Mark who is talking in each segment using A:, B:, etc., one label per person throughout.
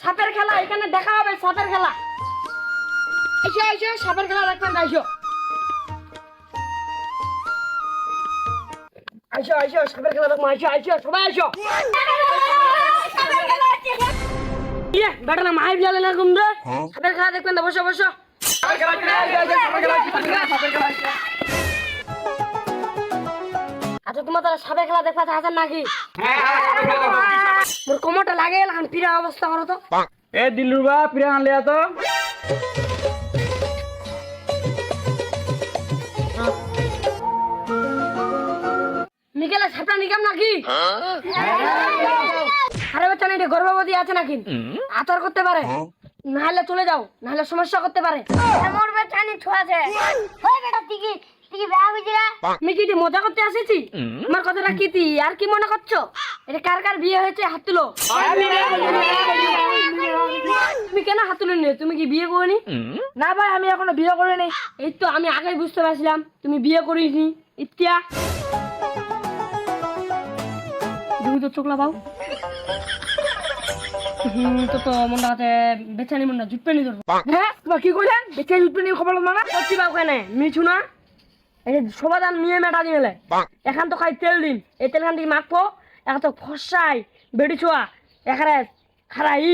A: সাপের খেলা এখানে দেখা হবে, সাপের খেলা। এসো এসো, সাপের খেলা দেখবেন, আইসো আইসো আইসো, সাপের খেলা দেখবো, আইসো আইসো, সবাই আইসো। ইয়ে বেটা না মাইপ জ্বালে না ঘুম রে, সাপের খেলা দেখবেন না, বসো বসো। আচ্ছা তোমার তারা সাপের খেলা দেখতে আছেন নাকি? মোর কোমরটা লাগে এখন পিরা অবস্থা করো তো।
B: এ দিলরুবা পিরা আনলে তো
A: নিকেলে সাপটা নিকাম নাকি? আরে বাচ্চা নাই, গর্ভবতী আছে নাকি? আতর করতে পারে, নাহলে চলে যাও, নাহলে সমস্যা করতে পারে।
C: মোর বেচানি ছোঁয়াছে ওই বেটা টিকি টিকি বেয়া হইছিলা
A: আমি কি মজা করতে আসেছি? আমার কথাটা কি তুই আর কি মনে করছো? এটা কার কার বিয়ে হয়েছে হাত তুলো। তুমি কেন হাত তুলে নিয়ে, তুমি কি বিয়ে করনি?
D: না ভাই আমি এখনো বিয়ে করিনি।
A: এই তো আমি আগে বুঝতে পারছিলাম তুমি বিয়ে করিসনি। ইতিয়া তুমি তো চোখলা পাও। তো তো মনটা আছে বেচানি মনটা জুটপে নি ধরবো।
D: হ্যাঁ তোমার কি কইলেন? বেঁচে উঠবে নি খবর মানা।
A: করছি বাবু কেন মিছু না, এই যে সবাদান নিয়ে মেটা দিয়ে এখন তো খাই তেল দিন, এই তেল খান থেকে মাখবো, এখন তো ফসাই বেড়ি ছোয়া এখানে খারাই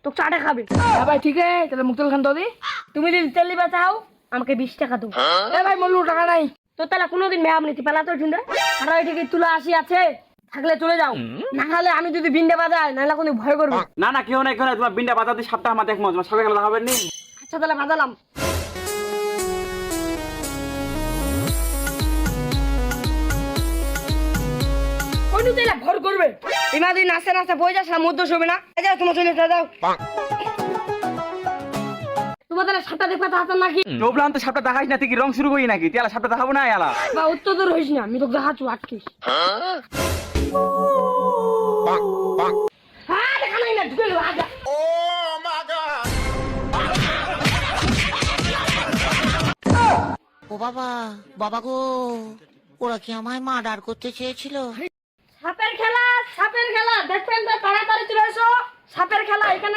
A: তো চাটে খাবে।
D: হ্যাঁ ভাই ঠিক আছে, তাহলে মুক্তল খান তো দি।
A: তুমি যদি তেল দিবা চাও আমাকে 20 টাকা দেবো।
D: এ ভাই মোর টাকা নাই।
A: তো তাহলে কোনোদিন মেয়াম নিতে পারলা তো শুনতে খারাই থেকে তুলা আসি আছে, থাকলে চলে যাও, না হলে আমি যদি বিন্দে বাজাই নাহলে কোনো ভয় করবো।
B: না না কেউ নাই কেউ নাই, তোমার বিন্ডা বাজাতে সাপটা আমার দেখবো, তোমার সাপের খেলা হবে নি।
A: আচ্ছা তাহলে বাজালাম। কোন তেলে ভর করবে ইমাদি নাচে নাচে বই যাস না, মধ্য শোবে না। যাও তোমার চলে যাও, তোমার তাহলে সাপটা দেখবা তাহার নাকি?
B: নোবলাম তো সাপটা দেখাইস না, তুই কি রং শুরু করি নাকি? তুই সাপটা দেখাবো না আলা
A: বা উত্তর দূর হইস না, আমি তোকে দেখাচ্ছি আটকিস। হ্যাঁ দেখা নাই না, ঢুকে গেল আজা।
E: ও বাবা, বাবা গো, ওরা কি আমায় মার্ডার করতে চেয়েছিল?
A: সাপের খেলা, সাপের খেলা দেখবেন তো, তাড়াতাড়ি চলে এসো। সাপের খেলা এখানে